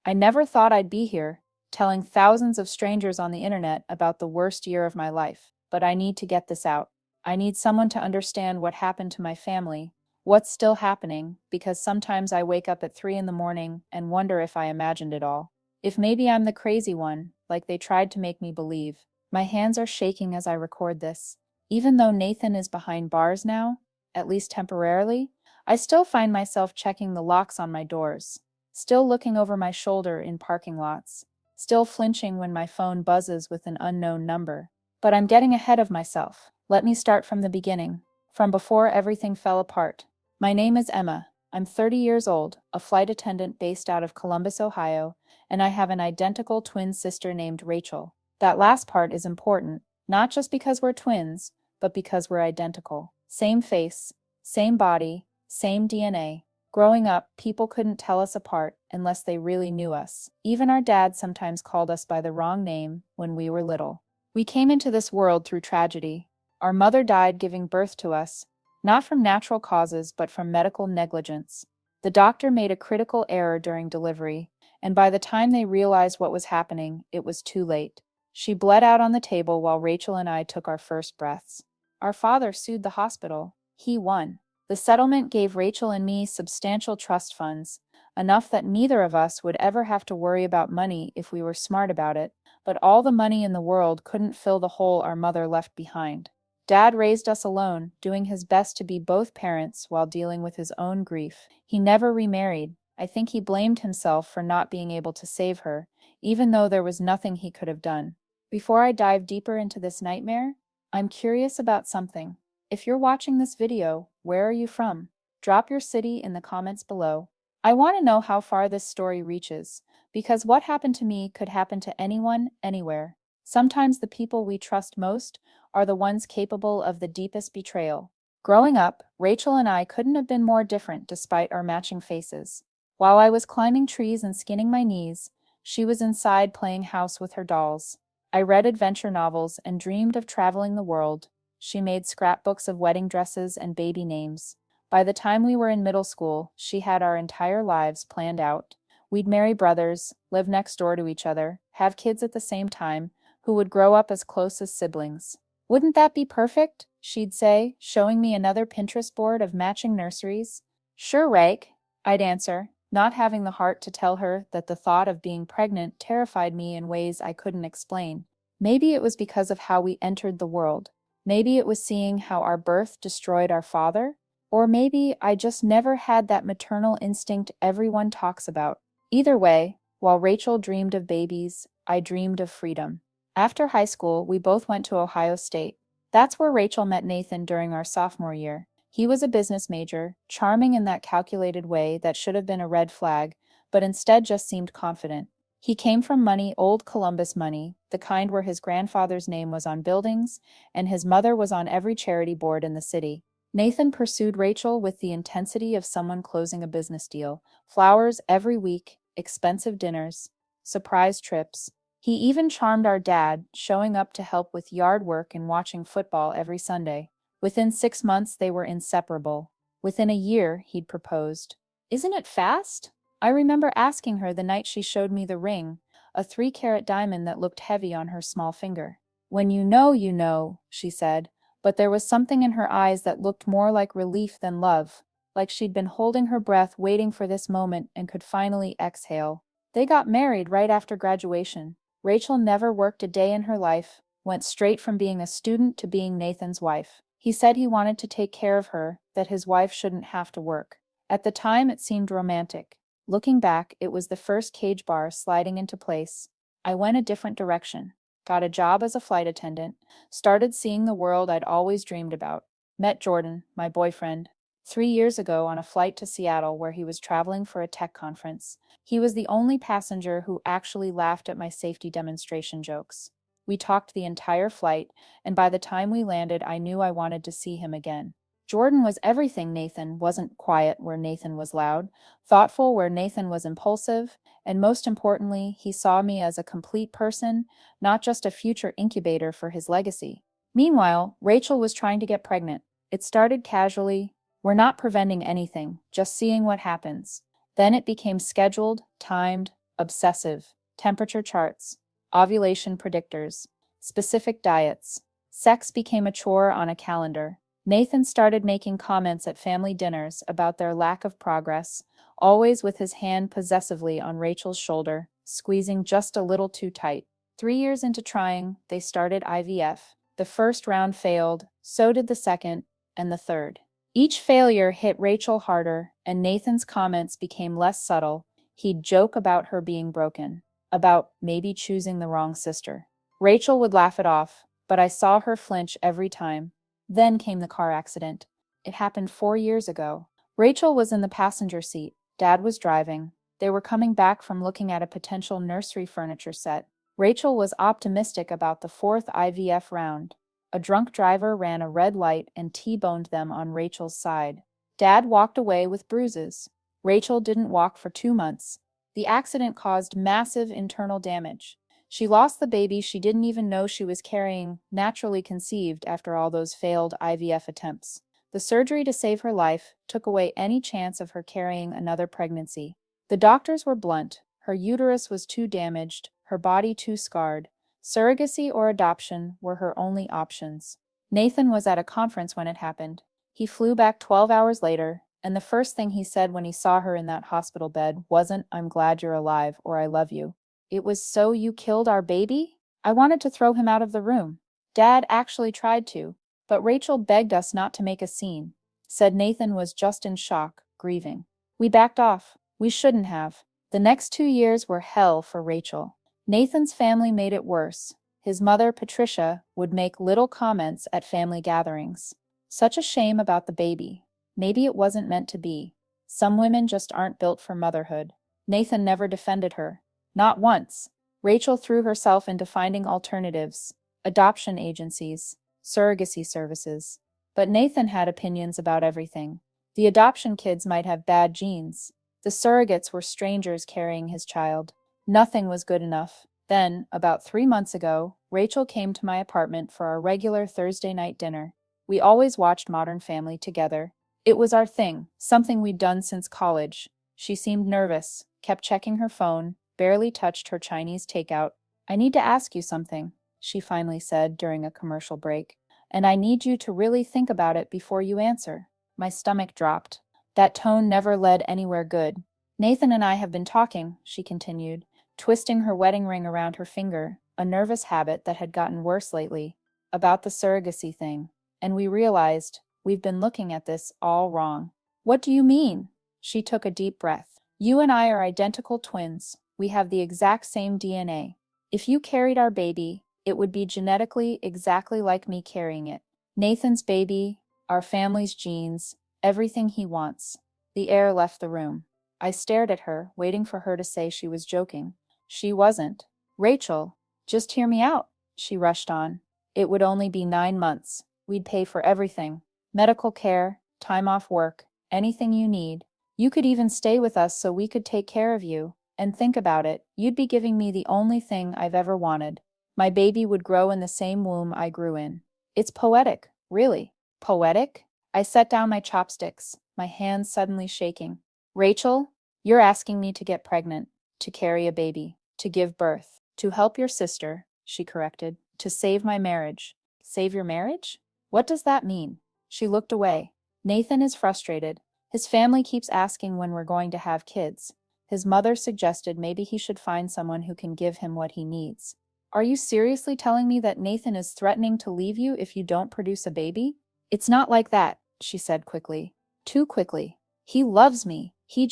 I never thought I'd be here, telling thousands of strangers on the internet about the worst year of my life. But I need to get this out. I need someone to understand what happened to my family, what's still happening, because sometimes I wake up at 3 in the morning and wonder if I imagined it all. If maybe I'm the crazy one, like they tried to make me believe. My hands are shaking as I record this. Even though Nathan is behind bars now, at least temporarily, I still find myself checking the locks on my doors. Still looking over my shoulder in parking lots. Still flinching when my phone buzzes with an unknown number. But I'm getting ahead of myself. Let me start from the beginning, from before everything fell apart. My name is Emma. I'm 30 years old, a flight attendant based out of Columbus, Ohio, and I have an identical twin sister named Rachel. That last part is important, not just because we're twins, but because we're identical. Same face, same body, same DNA. Growing up, people couldn't tell us apart unless they really knew us. Even our dad sometimes called us by the wrong name when we were little. We came into this world through tragedy. Our mother died giving birth to us, not from natural causes but from medical negligence. The doctor made a critical error during delivery, and by the time they realized what was happening, it was too late. She bled out on the table while Rachel and I took our first breaths. Our father sued the hospital. He won. The settlement gave Rachel and me substantial trust funds, enough that neither of us would ever have to worry about money if we were smart about it, but all the money in the world couldn't fill the hole our mother left behind. Dad raised us alone, doing his best to be both parents while dealing with his own grief. He never remarried. I think he blamed himself for not being able to save her, even though there was nothing he could have done. Before I dive deeper into this nightmare, I'm curious about something. If you're watching this video, where are you from? Drop your city in the comments below. I want to know how far this story reaches, because what happened to me could happen to anyone, anywhere. Sometimes the people we trust most are the ones capable of the deepest betrayal. Growing up, Rachel and I couldn't have been more different despite our matching faces. While I was climbing trees and skinning my knees, she was inside playing house with her dolls. I read adventure novels and dreamed of traveling the world. She made scrapbooks of wedding dresses and baby names. By the time we were in middle school, she had our entire lives planned out. We'd marry brothers, live next door to each other, have kids at the same time, who would grow up as close as siblings. Wouldn't that be perfect? She'd say, showing me another Pinterest board of matching nurseries. Sure, Rake, I'd answer, not having the heart to tell her that the thought of being pregnant terrified me in ways I couldn't explain. Maybe it was because of how we entered the world. Maybe it was seeing how our birth destroyed our father, or maybe I just never had that maternal instinct everyone talks about. Either way, while Rachel dreamed of babies, I dreamed of freedom. After high school, we both went to Ohio State. That's where Rachel met Nathan during our sophomore year. He was a business major, charming in that calculated way that should have been a red flag, but instead just seemed confident. He came from money, old Columbus money, the kind where his grandfather's name was on buildings, and his mother was on every charity board in the city. Nathan pursued Rachel with the intensity of someone closing a business deal. Flowers every week, expensive dinners, surprise trips. He even charmed our dad, showing up to help with yard work and watching football every Sunday. Within 6 months, they were inseparable. Within a year, he'd proposed. Isn't it fast? I remember asking her the night she showed me the ring, a 3-carat diamond that looked heavy on her small finger. When you know, she said, but there was something in her eyes that looked more like relief than love, like she'd been holding her breath waiting for this moment and could finally exhale. They got married right after graduation. Rachel never worked a day in her life, went straight from being a student to being Nathan's wife. He said he wanted to take care of her, that his wife shouldn't have to work. At the time, it seemed romantic. Looking back, it was the first cage bar sliding into place. I went a different direction. Got a job as a flight attendant, started seeing the world I'd always dreamed about. Met Jordan, my boyfriend, 3 years ago on a flight to Seattle where he was traveling for a tech conference. He was the only passenger who actually laughed at my safety demonstration jokes. We talked the entire flight, and by the time we landed, I knew I wanted to see him again. Jordan was everything Nathan wasn't: quiet where Nathan was loud, thoughtful where Nathan was impulsive, and most importantly, he saw me as a complete person, not just a future incubator for his legacy. Meanwhile, Rachel was trying to get pregnant. It started casually. We're not preventing anything, just seeing what happens. Then it became scheduled, timed, obsessive, temperature charts, ovulation predictors, specific diets. Sex became a chore on a calendar. Nathan started making comments at family dinners about their lack of progress, always with his hand possessively on Rachel's shoulder, squeezing just a little too tight. 3 years into trying, they started IVF. The first round failed, so did the second, and the third. Each failure hit Rachel harder, and Nathan's comments became less subtle. He'd joke about her being broken, about maybe choosing the wrong sister. Rachel would laugh it off, but I saw her flinch every time. Then came the car accident. It happened 4 years ago. Rachel was in the passenger seat. Dad was driving. They were coming back from looking at a potential nursery furniture set. Rachel was optimistic about the fourth IVF round. A drunk driver ran a red light and T-boned them on Rachel's side. Dad walked away with bruises. Rachel didn't walk for 2 months. The accident caused massive internal damage. She lost the baby she didn't even know she was carrying, naturally conceived after all those failed IVF attempts. The surgery to save her life took away any chance of her carrying another pregnancy. The doctors were blunt. Her uterus was too damaged, her body too scarred. Surrogacy or adoption were her only options. Nathan was at a conference when it happened. He flew back 12 hours later, and the first thing he said when he saw her in that hospital bed wasn't, "I'm glad you're alive," or "I love you." It was, "So you killed our baby?" I wanted to throw him out of the room. Dad actually tried to, but Rachel begged us not to make a scene. Said Nathan was just in shock, grieving. We backed off. We shouldn't have. The next 2 years were hell for Rachel. Nathan's family made it worse. His mother, Patricia, would make little comments at family gatherings. Such a shame about the baby. Maybe it wasn't meant to be. Some women just aren't built for motherhood. Nathan never defended her. Not once. Rachel threw herself into finding alternatives, adoption agencies, surrogacy services. But Nathan had opinions about everything. The adoption kids might have bad genes. The surrogates were strangers carrying his child. Nothing was good enough. Then, about 3 months ago, Rachel came to my apartment for our regular Thursday night dinner. We always watched Modern Family together. It was our thing, something we'd done since college. She seemed nervous, kept checking her phone, barely touched her Chinese takeout. "I need to ask you something," she finally said during a commercial break. "And I need you to really think about it before you answer." My stomach dropped. That tone never led anywhere good. "Nathan and I have been talking," she continued, twisting her wedding ring around her finger, a nervous habit that had gotten worse lately, "about the surrogacy thing. And we realized we've been looking at this all wrong." "What do you mean?" She took a deep breath. "You and I are identical twins. We have the exact same DNA. If you carried our baby, it would be genetically exactly like me carrying it. Nathan's baby, our family's genes, everything he wants." The air left the room. I stared at her, waiting for her to say she was joking. She wasn't. "Rachel, just hear me out," she rushed on. "It would only be 9 months. We'd pay for everything. Medical care, time off work, anything you need. You could even stay with us so we could take care of you. And think about it, you'd be giving me the only thing I've ever wanted. My baby would grow in the same womb I grew in." It's poetic, really. Poetic? I set down my chopsticks, my hands suddenly shaking. "Rachel, you're asking me to get pregnant, to carry a baby, to give birth, to help your sister," she corrected, "to save my marriage." "Save your marriage? What does that mean?" She looked away. "Nathan is frustrated. His family keeps asking when we're going to have kids. His mother suggested maybe he should find someone who can give him what he needs." "Are you seriously telling me that Nathan is threatening to leave you if you don't produce a baby?" "It's not like that," she said quickly. Too quickly. "He loves me. He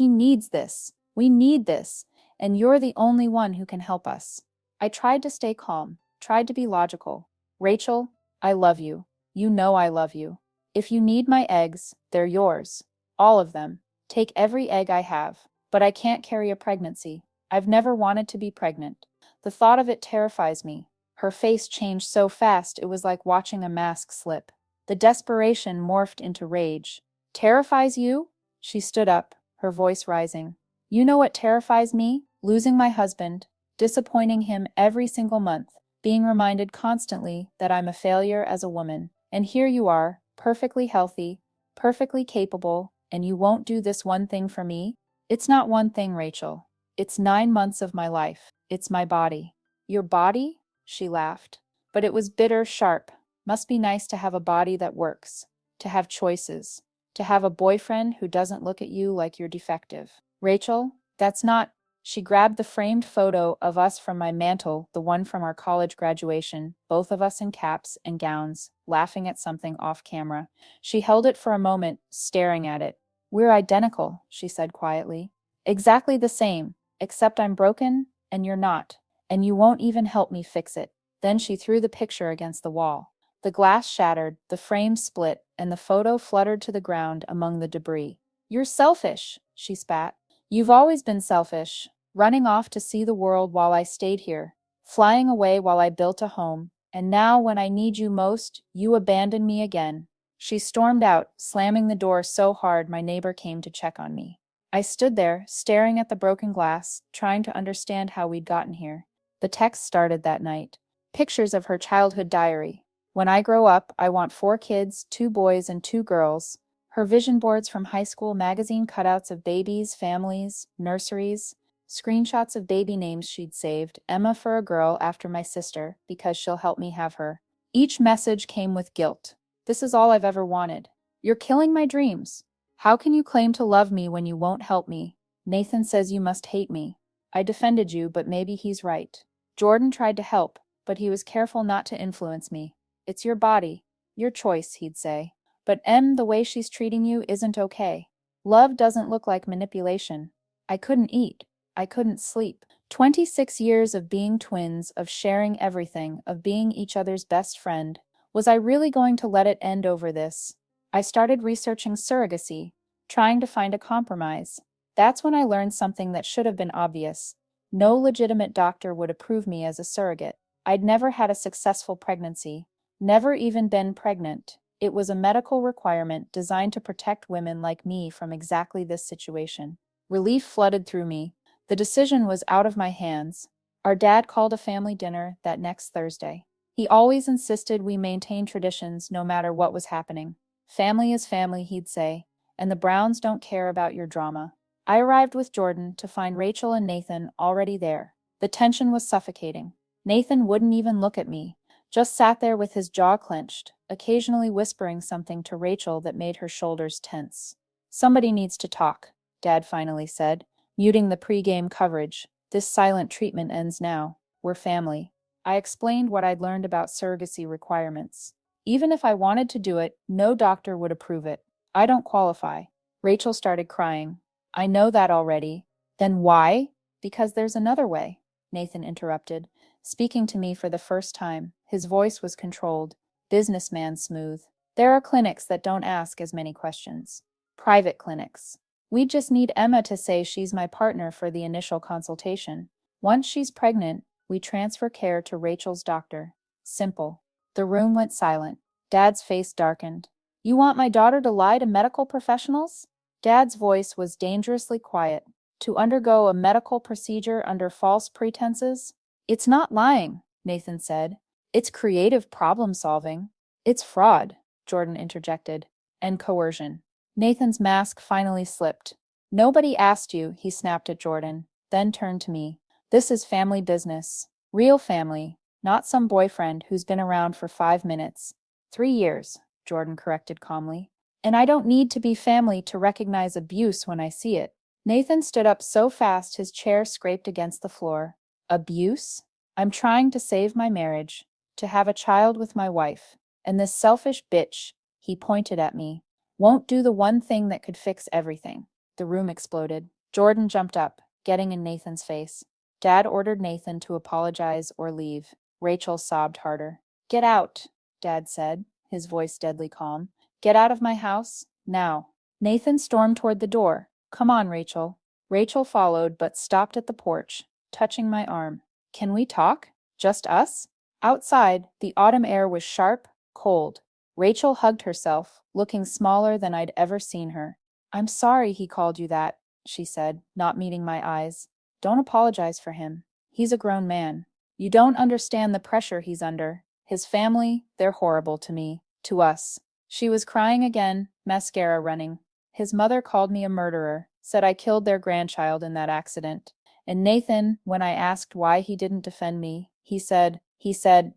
needs this. We need this. And you're the only one who can help us." I tried to stay calm, tried to be logical. "Rachel, I love you. You know I love you. If you need my eggs, they're yours. All of them. Take every egg I have. But I can't carry a pregnancy. I've never wanted to be pregnant. The thought of it terrifies me." Her face changed so fast it was like watching a mask slip. The desperation morphed into rage. "Terrifies you?" She stood up, her voice rising. "You know what terrifies me? Losing my husband, disappointing him every single month, being reminded constantly that I'm a failure as a woman. And here you are, perfectly healthy, perfectly capable, and you won't do this one thing for me?" "It's not one thing, Rachel. It's 9 months of my life. It's my body. Your body? She laughed. But it was bitter, sharp. Must be nice to have a body that works, to have choices, to have a boyfriend who doesn't look at you like you're defective. Rachel, that's not. She grabbed the framed photo of us from my mantle, the one from our college graduation, both of us in caps and gowns, laughing at something off camera. She held it for a moment, staring at it. We're identical, she said quietly. Exactly the same, except I'm broken, and you're not, and you won't even help me fix it. Then she threw the picture against the wall. The glass shattered, the frame split, and the photo fluttered to the ground among the debris. You're selfish, she spat. You've always been selfish, running off to see the world while I stayed here, flying away while I built a home, and now when I need you most, you abandon me again. She stormed out, slamming the door so hard my neighbor came to check on me. I stood there, staring at the broken glass, trying to understand how we'd gotten here. The text started that night. Pictures of her childhood diary. When I grow up, I want 4 kids, 2 boys and 2 girls. Her vision boards from high school magazine cutouts of babies, families, nurseries, screenshots of baby names she'd saved, Emma for a girl after my sister, because she'll help me have her. Each message came with guilt. This is all I've ever wanted. You're killing my dreams. How can you claim to love me when you won't help me? Nathan says you must hate me. I defended you, but maybe he's right. Jordan tried to help, but he was careful not to influence me. It's your body, your choice, he'd say. But the way she's treating you isn't okay. Love doesn't look like manipulation. I couldn't eat. I couldn't sleep. 26 years of being twins, of sharing everything, of being each other's best friend. Was I really going to let it end over this? I started researching surrogacy, trying to find a compromise. That's when I learned something that should have been obvious. No legitimate doctor would approve me as a surrogate. I'd never had a successful pregnancy, never even been pregnant. It was a medical requirement designed to protect women like me from exactly this situation. Relief flooded through me. The decision was out of my hands. Our dad called a family dinner that next Thursday. He always insisted we maintain traditions no matter what was happening. Family is family, he'd say, and the Browns don't care about your drama. I arrived with Jordan to find Rachel and Nathan already there. The tension was suffocating. Nathan wouldn't even look at me, just sat there with his jaw clenched, occasionally whispering something to Rachel that made her shoulders tense. Somebody needs to talk, Dad finally said, muting the pre-game coverage. This silent treatment ends now. We're family. I explained what I'd learned about surrogacy requirements. Even if I wanted to do it, no doctor would approve it. I don't qualify. Rachel started crying. I know that already. Then why? Because there's another way, Nathan interrupted, speaking to me for the first time. His voice was controlled, businessman smooth. There are clinics that don't ask as many questions. Private clinics. We just need Emma to say she's my partner for the initial consultation. Once she's pregnant, we transfer care to Rachel's doctor. Simple. The room went silent. Dad's face darkened. You want my daughter to lie to medical professionals? Dad's voice was dangerously quiet. To undergo a medical procedure under false pretenses? It's not lying, Nathan said. It's creative problem solving. It's fraud, Jordan interjected. And coercion. Nathan's mask finally slipped. Nobody asked you, he snapped at Jordan, then turned to me. This is family business. Real family, not some boyfriend who's been around for 5 minutes. 3 years, Jordan corrected calmly. And I don't need to be family to recognize abuse when I see it. Nathan stood up so fast his chair scraped against the floor. Abuse? I'm trying to save my marriage, to have a child with my wife. And this selfish bitch, he pointed at me, won't do the one thing that could fix everything. The room exploded. Jordan jumped up, getting in Nathan's face. Dad ordered Nathan to apologize or leave. Rachel sobbed harder. Get out, Dad said, his voice deadly calm. Get out of my house, now. Nathan stormed toward the door. Come on, Rachel. Rachel followed, but stopped at the porch, touching my arm. Can we talk? Just us? Outside, the autumn air was sharp, cold. Rachel hugged herself, looking smaller than I'd ever seen her. I'm sorry he called you that, she said, not meeting my eyes. Don't apologize for him. He's a grown man. You don't understand the pressure he's under. His family, they're horrible to me, to us. She was crying again, mascara running. His mother called me a murderer, said I killed their grandchild in that accident. And Nathan, when I asked why he didn't defend me, he said,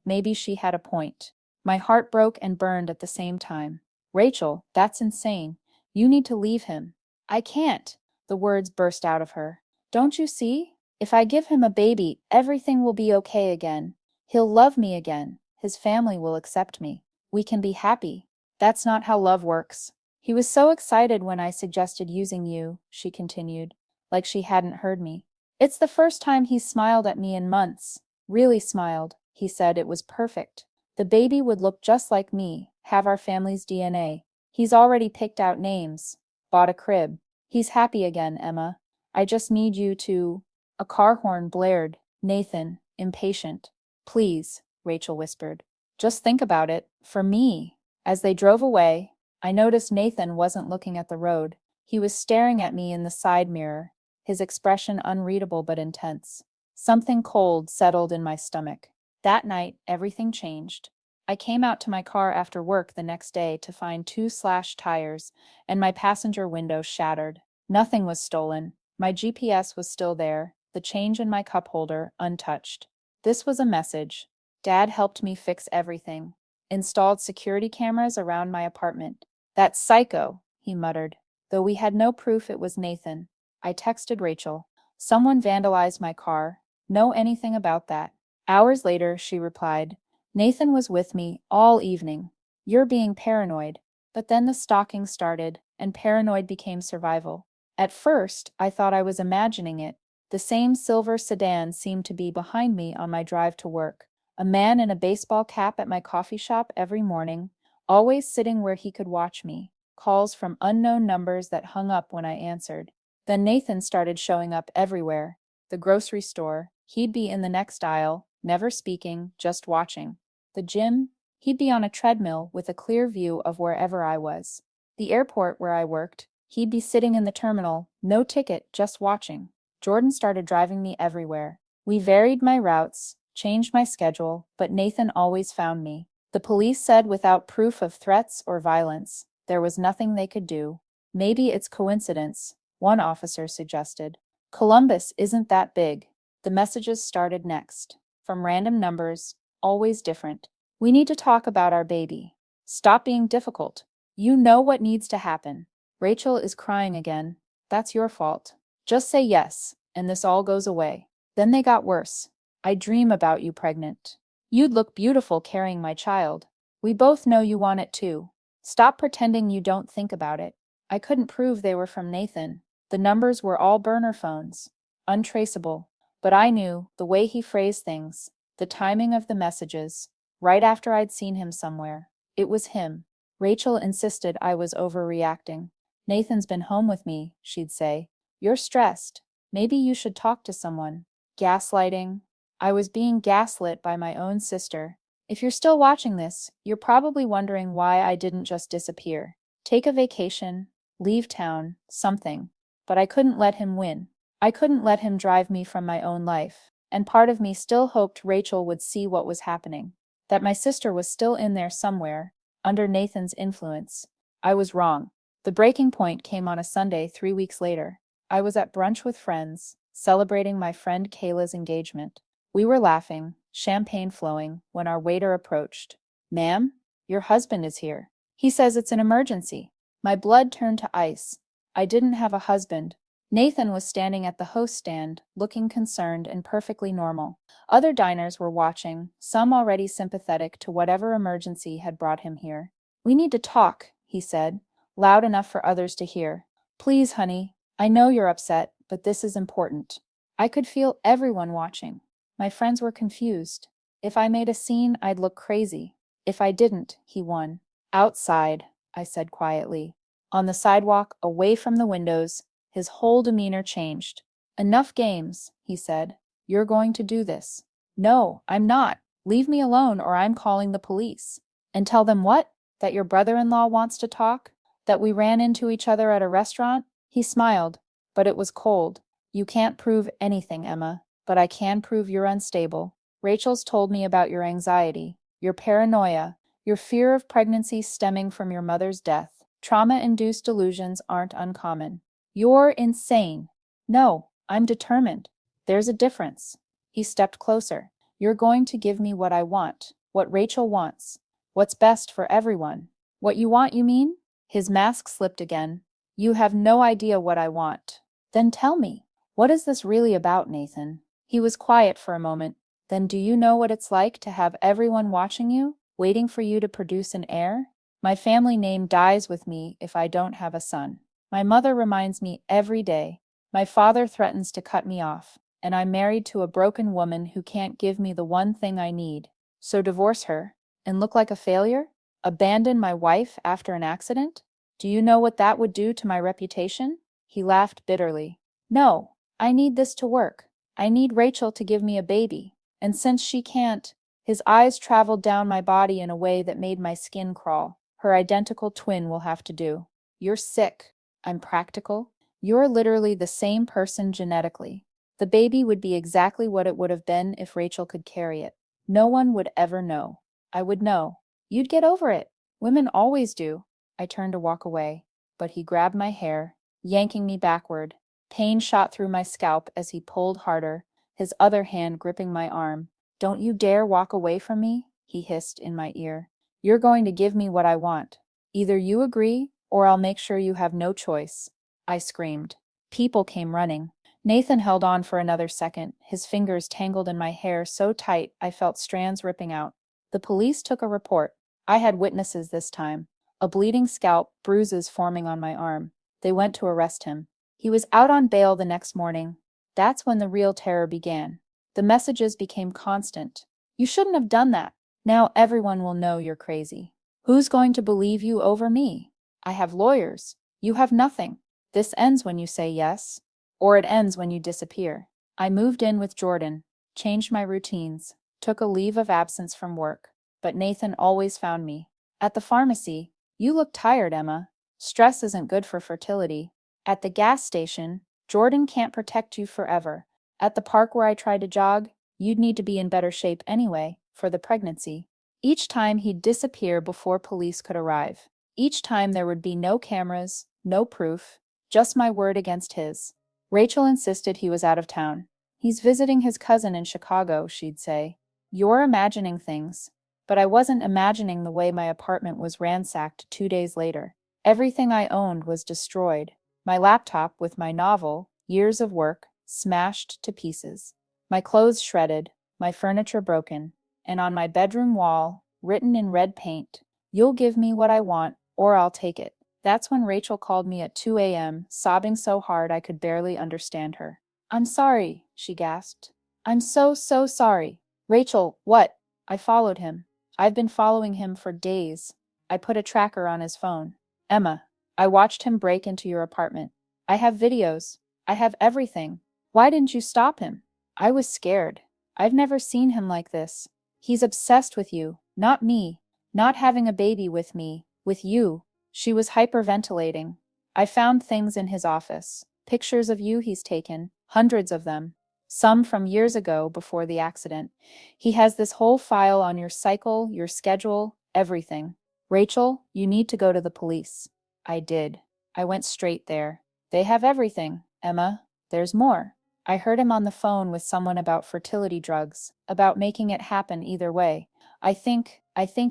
maybe she had a point. My heart broke and burned at the same time. Rachel, that's insane. You need to leave him. I can't. The words burst out of her. Don't you see? If I give him a baby, everything will be okay again. He'll love me again. His family will accept me. We can be happy. That's not how love works. He was so excited when I suggested using you, she continued, like she hadn't heard me. It's the first time he's smiled at me in months. Really smiled. He said it was perfect. The baby would look just like me, have our family's DNA. He's already picked out names, bought a crib. He's happy again, Emma. I just need you to... A car horn blared. Nathan, impatient. Please, Rachel whispered. Just think about it, for me. As they drove away, I noticed Nathan wasn't looking at the road. He was staring at me in the side mirror, his expression unreadable but intense. Something cold settled in my stomach. That night, everything changed. I came out to my car after work the next day to find two slashed tires and my passenger window shattered. Nothing was stolen. My GPS was still there, the change in my cup holder untouched. This was a message. Dad helped me fix everything. Installed security cameras around my apartment. That psycho, he muttered, though we had no proof it was Nathan. I texted Rachel. Someone vandalized my car. Know anything about that? Hours later, she replied, Nathan was with me all evening. You're being paranoid. But then the stalking started, and paranoid became survival. At first, I thought I was imagining it. The same silver sedan seemed to be behind me on my drive to work. A man in a baseball cap at my coffee shop every morning, always sitting where he could watch me. Calls from unknown numbers that hung up when I answered. Then Nathan started showing up everywhere. The grocery store, he'd be in the next aisle, never speaking, just watching. The gym, he'd be on a treadmill with a clear view of wherever I was. The airport where I worked, he'd be sitting in the terminal, no ticket, just watching. Jordan started driving me everywhere. We varied my routes, changed my schedule, but Nathan always found me. The police said without proof of threats or violence, there was nothing they could do. Maybe it's coincidence, one officer suggested. Columbus isn't that big. The messages started next. From random numbers, always different. We need to talk about our baby. Stop being difficult. You know what needs to happen. Rachel is crying again. That's your fault. Just say yes, and this all goes away. Then they got worse. I dream about you pregnant. You'd look beautiful carrying my child. We both know you want it too. Stop pretending you don't think about it. I couldn't prove they were from Nathan. The numbers were all burner phones. Untraceable. But I knew, the way he phrased things, the timing of the messages, right after I'd seen him somewhere. It was him. Rachel insisted I was overreacting. Nathan's been home with me, she'd say. You're stressed. Maybe you should talk to someone. Gaslighting. I was being gaslit by my own sister. If you're still watching this, you're probably wondering why I didn't just disappear. Take a vacation, leave town, something. But I couldn't let him win. I couldn't let him drive me from my own life. And part of me still hoped Rachel would see what was happening. That my sister was still in there somewhere, under Nathan's influence. I was wrong. The breaking point came on a Sunday 3 weeks later. I was at brunch with friends, celebrating my friend Kayla's engagement. We were laughing, champagne flowing, when our waiter approached. Ma'am, your husband is here. He says it's an emergency. My blood turned to ice. I didn't have a husband. Nathan was standing at the host stand, looking concerned and perfectly normal. Other diners were watching, some already sympathetic to whatever emergency had brought him here. We need to talk, he said, loud enough for others to hear. Please, honey, I know you're upset, but this is important. I could feel everyone watching. My friends were confused. If I made a scene, I'd look crazy. If I didn't, he won. Outside, I said quietly. On the sidewalk, away from the windows, his whole demeanor changed. Enough games, he said. You're going to do this. No, I'm not. Leave me alone or I'm calling the police. And tell them what? That your brother-in-law wants to talk? That we ran into each other at a restaurant? He smiled, but it was cold. You can't prove anything, Emma, but I can prove you're unstable. Rachel's told me about your anxiety, your paranoia, your fear of pregnancy stemming from your mother's death. Trauma-induced delusions aren't uncommon. You're insane. No, I'm determined. There's a difference. He stepped closer. You're going to give me what I want, what Rachel wants, what's best for everyone. What you want, you mean? His mask slipped again. You have no idea what I want. Then tell me, what is this really about, Nathan? He was quiet for a moment. Then do you know what it's like to have everyone watching you, waiting for you to produce an heir? My family name dies with me if I don't have a son. My mother reminds me every day. My father threatens to cut me off, and I'm married to a broken woman who can't give me the one thing I need. So divorce her and look like a failure? Abandon my wife after an accident? Do you know what that would do to my reputation? He laughed bitterly. No, I need this to work. I need Rachel to give me a baby. And since she can't, his eyes traveled down my body in a way that made my skin crawl. Her identical twin will have to do. You're sick. I'm practical. You're literally the same person genetically. The baby would be exactly what it would have been if Rachel could carry it. No one would ever know. I would know. You'd get over it. Women always do. I turned to walk away, but he grabbed my hair, yanking me backward. Pain shot through my scalp as he pulled harder, his other hand gripping my arm. Don't you dare walk away from me, he hissed in my ear. You're going to give me what I want. Either you agree, or I'll make sure you have no choice. I screamed. People came running. Nathan held on for another second, his fingers tangled in my hair so tight I felt strands ripping out. The police took a report. I had witnesses this time. A bleeding scalp, bruises forming on my arm. They went to arrest him. He was out on bail the next morning. That's when the real terror began. The messages became constant. You shouldn't have done that. Now everyone will know you're crazy. Who's going to believe you over me? I have lawyers. You have nothing. This ends when you say yes, or it ends when you disappear. I moved in with Jordan, changed my routines, took a leave of absence from work, but Nathan always found me. At the pharmacy, you look tired, Emma. Stress isn't good for fertility. At the gas station, Jordan can't protect you forever. At the park where I tried to jog, you'd need to be in better shape anyway, for the pregnancy. Each time he'd disappear before police could arrive. Each time there would be no cameras, no proof, just my word against his. Rachel insisted he was out of town. He's visiting his cousin in Chicago, she'd say. You're imagining things. But I wasn't imagining the way my apartment was ransacked 2 days later. Everything I owned was destroyed. My laptop with my novel, years of work, smashed to pieces. My clothes shredded, my furniture broken, and on my bedroom wall, written in red paint, "You'll give me what I want, or I'll take it." That's when Rachel called me at 2 a.m., sobbing so hard I could barely understand her. "I'm sorry," she gasped. "I'm so sorry." "Rachel, what?" I followed him. I've been following him for days. I put a tracker on his phone. "Emma, I watched him break into your apartment. I have videos. I have everything. Why didn't you stop him?" I was scared. I've never seen him like this. He's obsessed with you, not me, not having a baby with me, with you. She was hyperventilating. I found things in his office. Pictures of you he's taken, hundreds of them. Some from years ago before the accident. He has this whole file on your cycle, your schedule, everything. "Rachel, you need to go to the police." I did. I went straight there. "They have everything, Emma. There's more." I heard him on the phone with someone about fertility drugs, about making it happen either way. I think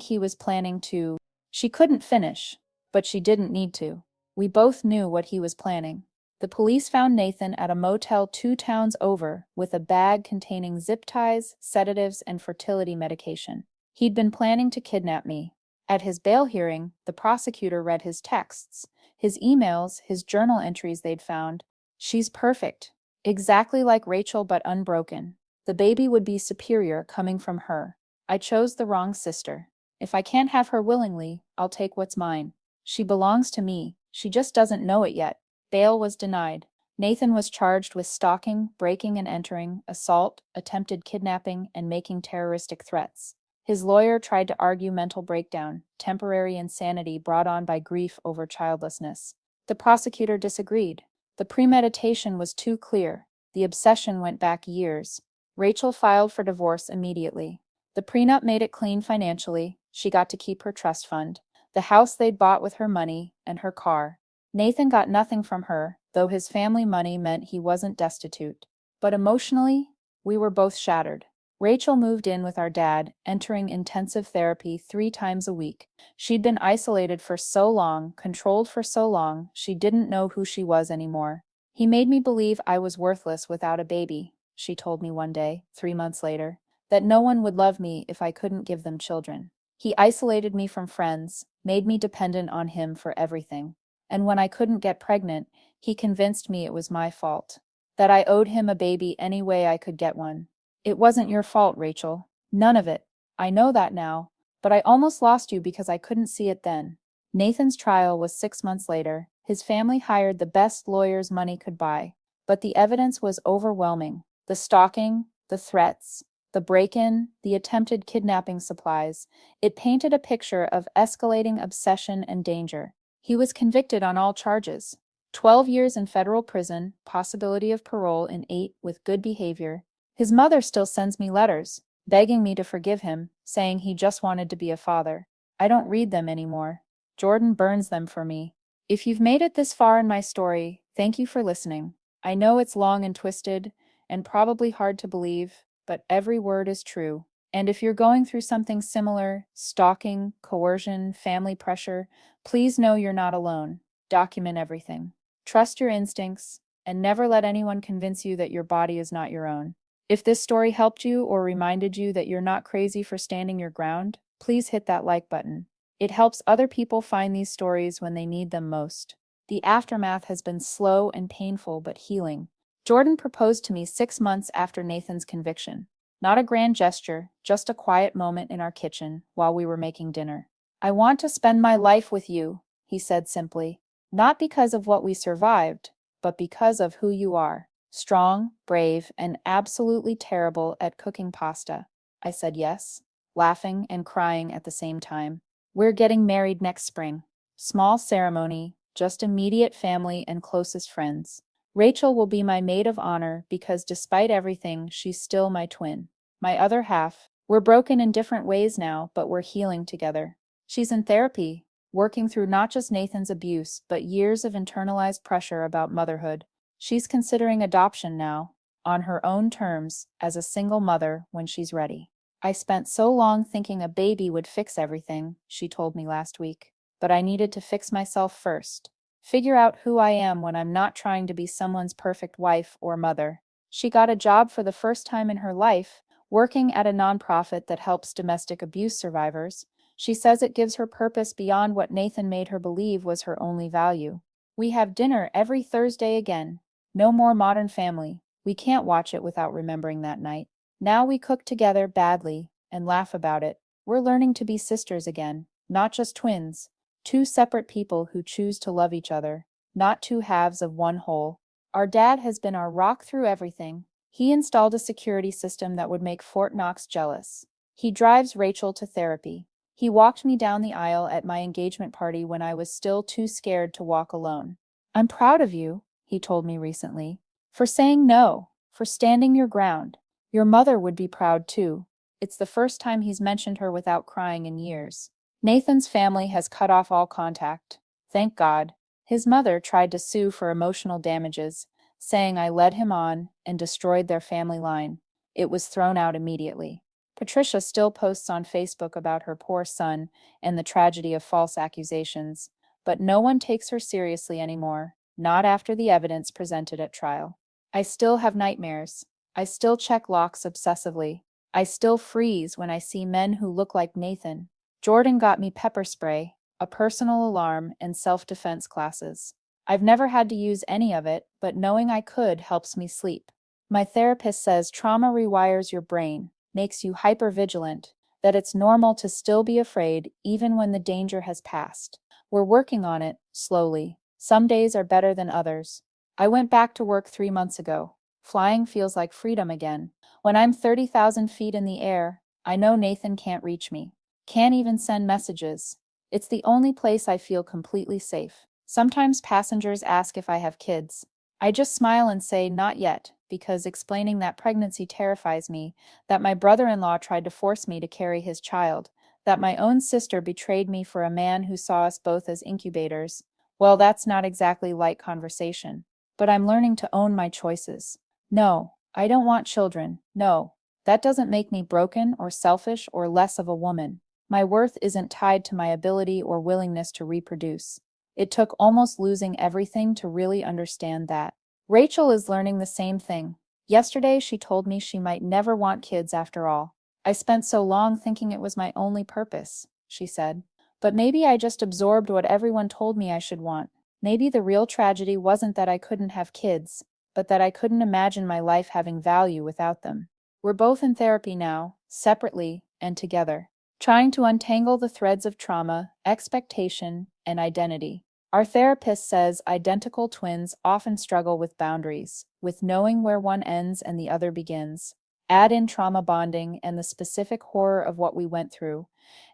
he was planning to. She couldn't finish, but she didn't need to. We both knew what he was planning. The police found Nathan at a motel 2 towns over with a bag containing zip ties, sedatives, and fertility medication. He'd been planning to kidnap me. At his bail hearing, the prosecutor read his texts, his emails, his journal entries they'd found. She's perfect. Exactly like Rachel, but unbroken. The baby would be superior coming from her. I chose the wrong sister. If I can't have her willingly, I'll take what's mine. She belongs to me. She just doesn't know it yet. Bail was denied. Nathan was charged with stalking, breaking and entering, assault, attempted kidnapping, and making terroristic threats. His lawyer tried to argue mental breakdown, temporary insanity brought on by grief over childlessness. The prosecutor disagreed. The premeditation was too clear. The obsession went back years. Rachel filed for divorce immediately. The prenup made it clean financially. She got to keep her trust fund, the house they'd bought with her money, and her car. Nathan got nothing from her, though his family money meant he wasn't destitute. But emotionally, we were both shattered. Rachel moved in with our dad, entering intensive therapy 3 times a week. She'd been isolated for so long, controlled for so long, she didn't know who she was anymore. He made me believe I was worthless without a baby, she told me one day, 3 months later, that no one would love me if I couldn't give them children. He isolated me from friends, made me dependent on him for everything. And when I couldn't get pregnant, he convinced me it was my fault, that I owed him a baby any way I could get one. It wasn't your fault, Rachel. None of it. I know that now, but I almost lost you because I couldn't see it then. Nathan's trial was 6 months later. His family hired the best lawyers money could buy, but the evidence was overwhelming. The stalking, the threats, the break-in, the attempted kidnapping supplies. It painted a picture of escalating obsession and danger. He was convicted on all charges. 12 years in federal prison, possibility of parole in 8 with good behavior. His mother still sends me letters, begging me to forgive him, saying he just wanted to be a father. I don't read them anymore. Jordan burns them for me. If you've made it this far in my story, thank you for listening. I know it's long and twisted, and probably hard to believe, but every word is true. And if you're going through something similar, stalking, coercion, family pressure, please know you're not alone. Document everything. Trust your instincts, and never let anyone convince you that your body is not your own. If this story helped you or reminded you that you're not crazy for standing your ground, please hit that like button. It helps other people find these stories when they need them most. The aftermath has been slow and painful but healing. Jordan proposed to me 6 months after Nathan's conviction. Not a grand gesture, just a quiet moment in our kitchen while we were making dinner. I want to spend my life with you, he said simply. Not because of what we survived, but because of who you are. Strong, brave, and absolutely terrible at cooking pasta. I said yes, laughing and crying at the same time. We're getting married next spring. Small ceremony, just immediate family and closest friends. Rachel will be my maid of honor because despite everything, she's still my twin. My other half. We're broken in different ways now, but we're healing together. She's in therapy, working through not just Nathan's abuse, but years of internalized pressure about motherhood. She's considering adoption now, on her own terms, as a single mother when she's ready. I spent so long thinking a baby would fix everything, she told me last week, but I needed to fix myself first. Figure out who I am when I'm not trying to be someone's perfect wife or mother. She got a job for the first time in her life, working at a nonprofit that helps domestic abuse survivors. She says it gives her purpose beyond what Nathan made her believe was her only value. We have dinner every Thursday again. No more Modern Family. We can't watch it without remembering that night. Now we cook together badly and laugh about it. We're learning to be sisters again, not just twins. Two separate people who choose to love each other, not two halves of one whole. Our dad has been our rock through everything. He installed a security system that would make Fort Knox jealous. He drives Rachel to therapy. He walked me down the aisle at my engagement party when I was still too scared to walk alone. I'm proud of you, he told me recently, for saying no, for standing your ground. Your mother would be proud too. It's the first time he's mentioned her without crying in years. Nathan's family has cut off all contact. Thank God. His mother tried to sue for emotional damages, saying I led him on and destroyed their family line. It was thrown out immediately. Patricia still posts on Facebook about her poor son and the tragedy of false accusations, but no one takes her seriously anymore, not after the evidence presented at trial. I still have nightmares. I still check locks obsessively. I still freeze when I see men who look like Nathan. Jordan got me pepper spray, a personal alarm, and self-defense classes. I've never had to use any of it, but knowing I could helps me sleep. My therapist says trauma rewires your brain, makes you hypervigilant, that it's normal to still be afraid even when the danger has passed. We're working on it, slowly. Some days are better than others. I went back to work 3 months ago. Flying feels like freedom again. When I'm 30,000 feet in the air, I know Nathan can't reach me. Can't even send messages. It's the only place I feel completely safe. Sometimes passengers ask if I have kids. I just smile and say not yet, because explaining that pregnancy terrifies me, that my brother-in-law tried to force me to carry his child, that my own sister betrayed me for a man who saw us both as incubators. Well, that's not exactly light conversation. But I'm learning to own my choices. No, I don't want children, no. That doesn't make me broken or selfish or less of a woman. My worth isn't tied to my ability or willingness to reproduce. It took almost losing everything to really understand that. Rachel is learning the same thing. Yesterday, she told me she might never want kids after all. I spent so long thinking it was my only purpose, she said. But maybe I just absorbed what everyone told me I should want. Maybe the real tragedy wasn't that I couldn't have kids, but that I couldn't imagine my life having value without them. We're both in therapy now, separately and together, trying to untangle the threads of trauma, expectation, and identity. Our therapist says identical twins often struggle with boundaries, with knowing where one ends and the other begins. Add in trauma bonding and the specific horror of what we went through,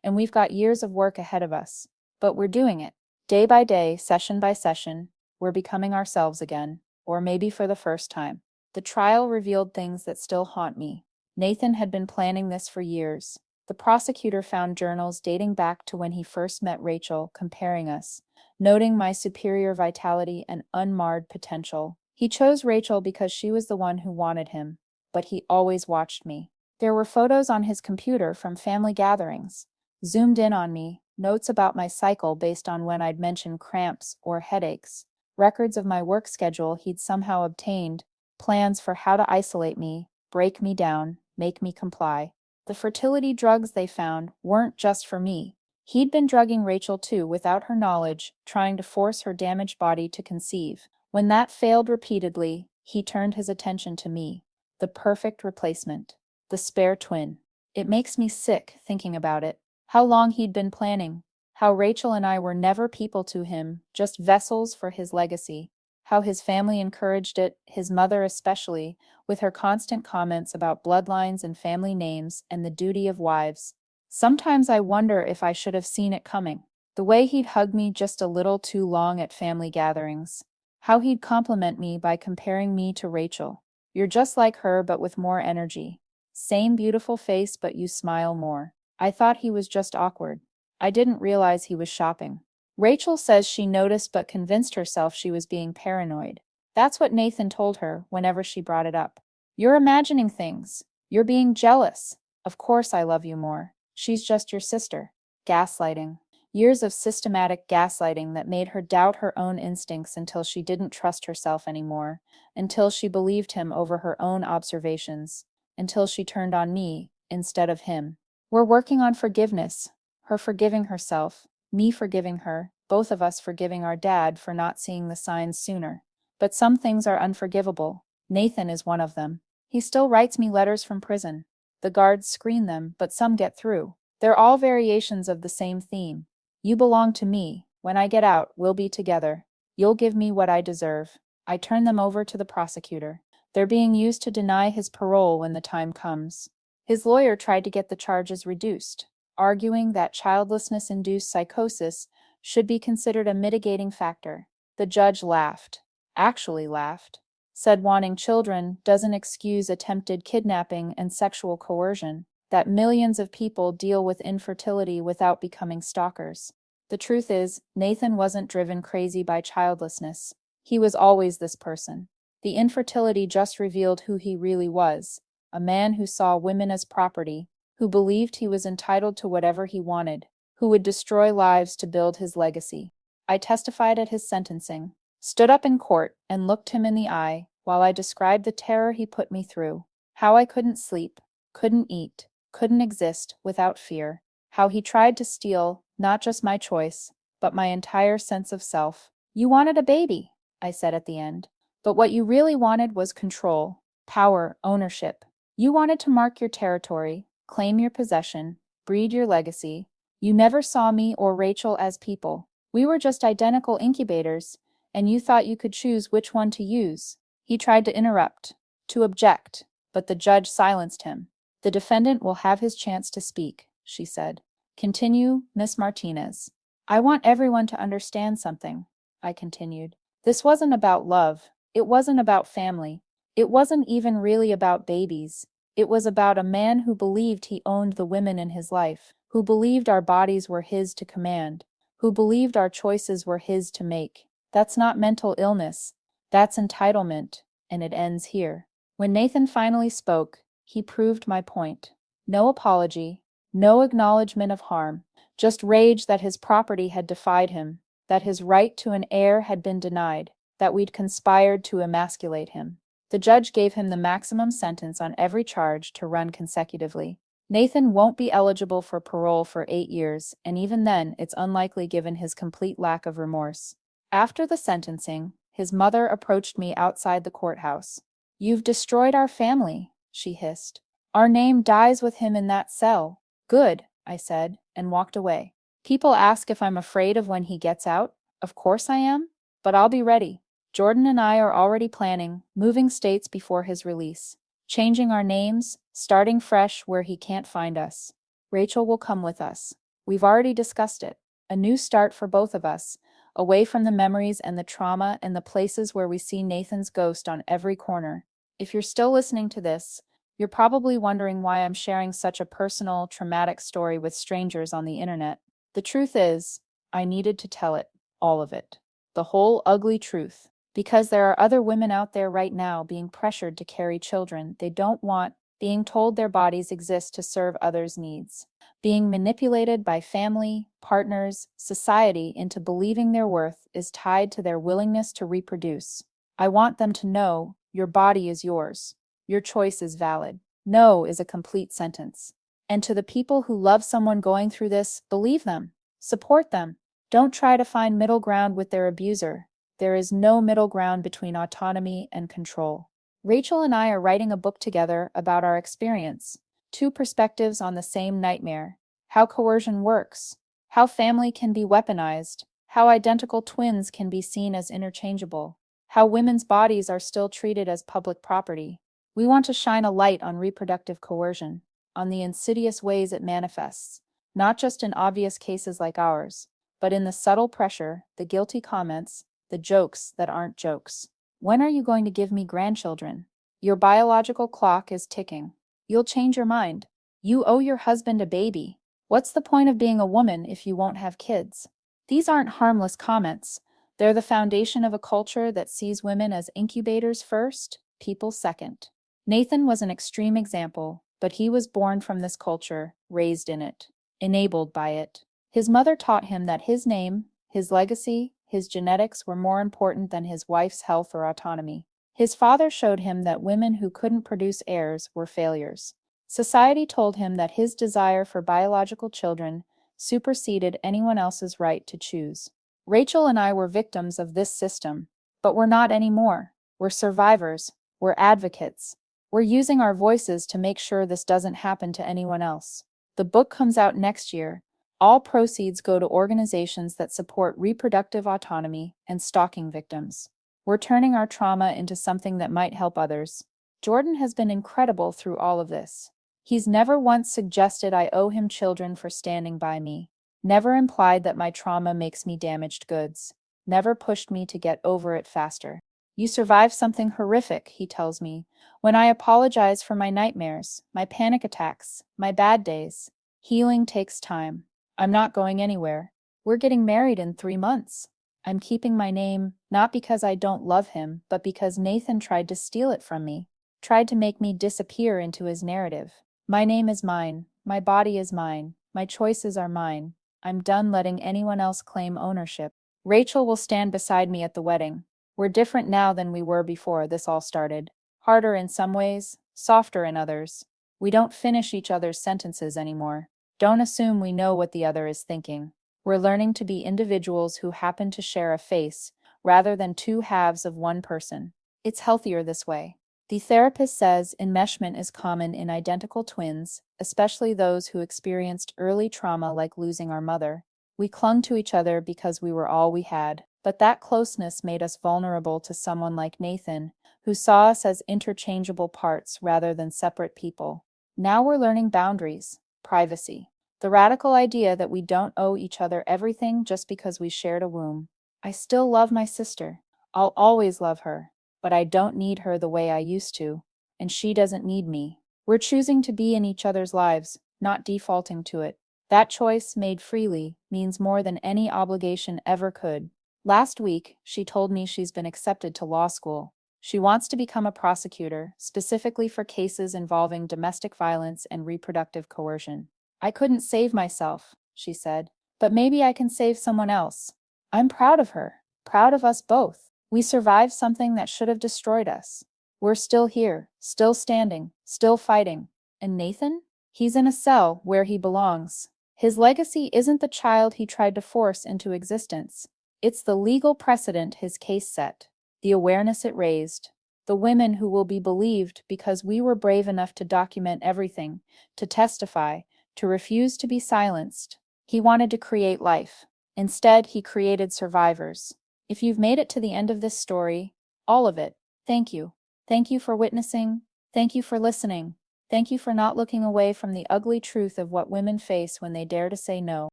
and we've got years of work ahead of us. But we're doing it. Day by day, session by session, we're becoming ourselves again, or maybe for the first time. The trial revealed things that still haunt me. Nathan had been planning this for years. The prosecutor found journals dating back to when he first met Rachel, comparing us, noting my superior vitality and unmarred potential. He chose Rachel because she was the one who wanted him, but he always watched me. There were photos on his computer from family gatherings, zoomed in on me, notes about my cycle based on when I'd mentioned cramps or headaches, records of my work schedule he'd somehow obtained, plans for how to isolate me, break me down, make me comply. The fertility drugs they found weren't just for me. He'd been drugging Rachel too, without her knowledge, trying to force her damaged body to conceive. When that failed repeatedly, he turned his attention to me, the perfect replacement, the spare twin. It makes me sick thinking about it. How long he'd been planning. How Rachel and I were never people to him, just vessels for his legacy. How his family encouraged it, his mother especially, with her constant comments about bloodlines and family names and the duty of wives. Sometimes I wonder if I should have seen it coming. The way he'd hug me just a little too long at family gatherings. How he'd compliment me by comparing me to Rachel. You're just like her, but with more energy. Same beautiful face, but you smile more. I thought he was just awkward. I didn't realize he was shopping. Rachel says she noticed but convinced herself she was being paranoid. That's what Nathan told her whenever she brought it up. You're imagining things. You're being jealous. Of course I love you more. She's just your sister. Gaslighting. Years of systematic gaslighting that made her doubt her own instincts until she didn't trust herself anymore, until she believed him over her own observations, until she turned on me instead of him. We're working on forgiveness. Her forgiving herself, me forgiving her, both of us forgiving our dad for not seeing the signs sooner. But some things are unforgivable. Nathan is one of them. He still writes me letters from prison. The guards screen them, but some get through. They're all variations of the same theme. You belong to me. When I get out, we'll be together. You'll give me what I deserve. I turn them over to the prosecutor. They're being used to deny his parole when the time comes. His lawyer tried to get the charges reduced, arguing that childlessness-induced psychosis should be considered a mitigating factor. The judge laughed. Actually laughed. Said wanting children doesn't excuse attempted kidnapping and sexual coercion, that millions of people deal with infertility without becoming stalkers. The truth is, Nathan wasn't driven crazy by childlessness. He was always this person. The infertility just revealed who he really was, a man who saw women as property, who believed he was entitled to whatever he wanted, who would destroy lives to build his legacy. I testified at his sentencing, stood up in court, and looked him in the eye while I described the terror he put me through, how I couldn't sleep, couldn't eat, couldn't exist without fear, how he tried to steal not just my choice, but my entire sense of self. You wanted a baby, I said at the end, but what you really wanted was control, power, ownership. You wanted to mark your territory, claim your possession, breed your legacy. You never saw me or Rachel as people. We were just identical incubators, and you thought you could choose which one to use. He tried to interrupt, to object, but the judge silenced him. The defendant will have his chance to speak, she said. Continue, Miss Martinez. I want everyone to understand something, I continued. This wasn't about love. It wasn't about family. It wasn't even really about babies. It was about a man who believed he owned the women in his life, who believed our bodies were his to command, who believed our choices were his to make. That's not mental illness. That's entitlement, and it ends here. When Nathan finally spoke, he proved my point. No apology, no acknowledgement of harm, just rage that his property had defied him, that his right to an heir had been denied, that we'd conspired to emasculate him. The judge gave him the maximum sentence on every charge to run consecutively. Nathan won't be eligible for parole for 8 years, and even then, it's unlikely given his complete lack of remorse. After the sentencing, his mother approached me outside the courthouse. "You've destroyed our family," she hissed. "Our name dies with him in that cell." "Good," I said, and walked away. People ask if I'm afraid of when he gets out. Of course I am, but I'll be ready. Jordan and I are already planning, moving states before his release, changing our names, starting fresh where he can't find us. Rachel will come with us. We've already discussed it. A new start for both of us, away from the memories and the trauma and the places where we see Nathan's ghost on every corner. If you're still listening to this, you're probably wondering why I'm sharing such a personal, traumatic story with strangers on the internet. The truth is, I needed to tell it, all of it. The whole ugly truth. Because there are other women out there right now being pressured to carry children they don't want, being told their bodies exist to serve others' needs, being manipulated by family, partners, society into believing their worth is tied to their willingness to reproduce. I want them to know your body is yours. Your choice is valid. No is a complete sentence. And to the people who love someone going through this, believe them. Support them. Don't try to find middle ground with their abuser. There is no middle ground between autonomy and control. Rachel and I are writing a book together about our experience. Two perspectives on the same nightmare. How coercion works. How family can be weaponized. How identical twins can be seen as interchangeable. How women's bodies are still treated as public property. We want to shine a light on reproductive coercion, on the insidious ways it manifests, not just in obvious cases like ours, but in the subtle pressure, the guilty comments, the jokes that aren't jokes. When are you going to give me grandchildren? Your biological clock is ticking. You'll change your mind. You owe your husband a baby. What's the point of being a woman if you won't have kids? These aren't harmless comments. They're the foundation of a culture that sees women as incubators first, people second. Nathan was an extreme example, but he was born from this culture, raised in it, enabled by it. His mother taught him that his name, his legacy, his genetics were more important than his wife's health or autonomy. His father showed him that women who couldn't produce heirs were failures. Society told him that his desire for biological children superseded anyone else's right to choose. Rachel and I were victims of this system, but we're not anymore. We're survivors. We're advocates. We're using our voices to make sure this doesn't happen to anyone else. The book comes out next year. All proceeds go to organizations that support reproductive autonomy and stalking victims. We're turning our trauma into something that might help others. Jordan has been incredible through all of this. He's never once suggested I owe him children for standing by me. Never implied that my trauma makes me damaged goods. Never pushed me to get over it faster. You survived something horrific, he tells me, when I apologize for my nightmares, my panic attacks, my bad days. Healing takes time. I'm not going anywhere. We're getting married in 3 months. I'm keeping my name, not because I don't love him, but because Nathan tried to steal it from me, tried to make me disappear into his narrative. My name is mine. My body is mine. My choices are mine. I'm done letting anyone else claim ownership. Rachel will stand beside me at the wedding. We're different now than we were before this all started. Harder in some ways, softer in others. We don't finish each other's sentences anymore. Don't assume we know what the other is thinking. We're learning to be individuals who happen to share a face, rather than two halves of one person. It's healthier this way. The therapist says enmeshment is common in identical twins, especially those who experienced early trauma like losing our mother. We clung to each other because we were all we had, but that closeness made us vulnerable to someone like Nathan, who saw us as interchangeable parts rather than separate people. Now we're learning boundaries, privacy, the radical idea that we don't owe each other everything just because we shared a womb. I still love my sister. I'll always love her, but I don't need her the way I used to, and she doesn't need me. We're choosing to be in each other's lives, not defaulting to it. That choice, made freely, means more than any obligation ever could. Last week, she told me she's been accepted to law school. She wants to become a prosecutor, specifically for cases involving domestic violence and reproductive coercion. I couldn't save myself, she said, but maybe I can save someone else. I'm proud of her, proud of us both. We survived something that should have destroyed us. We're still here, still standing, still fighting. And Nathan? He's in a cell where he belongs. His legacy isn't the child he tried to force into existence. It's the legal precedent his case set, the awareness it raised, the women who will be believed because we were brave enough to document everything, to testify, to refuse to be silenced. He wanted to create life. Instead, he created survivors. If you've made it to the end of this story, all of it, thank you. Thank you for witnessing. Thank you for listening. Thank you for not looking away from the ugly truth of what women face when they dare to say no.